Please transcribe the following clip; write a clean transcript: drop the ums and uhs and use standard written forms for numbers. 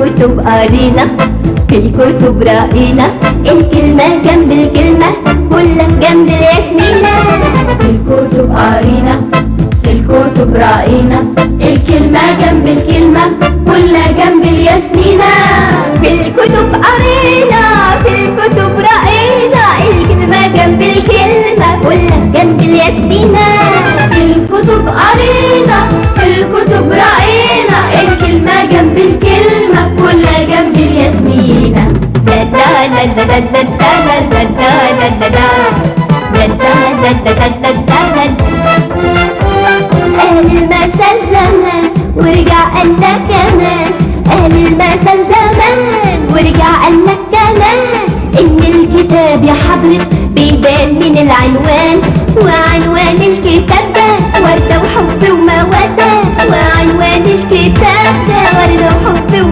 الكتب قرينا، في الكتب رأينا، الكلمة جنب الكلمة فلة جنب الياسمينة. في الكتب قرينا، في الكتب رأينا، الكلمة جنب الكلمة فلة جنب الياسمينة. في الكتب قرينا، في الكتب رأينا، الكلمة جنب الكلمة فلة جنب الياسمينة. في الكتب قرينا، في الكتب رأينا، الكلمة جنب الكلمة فلة جنب الياسمينة. لا لا لا لا لا لا لا لا لا لا لا لا. أهل المثل زمان ورجع قال لك كمان، أهل المثل زمان ورجع قال لك كمان، إن الكتاب يا حضرة بيبان من العنوان، وعنوان الكتاب ده وردة وحب ومودة، وعنوان الكتاب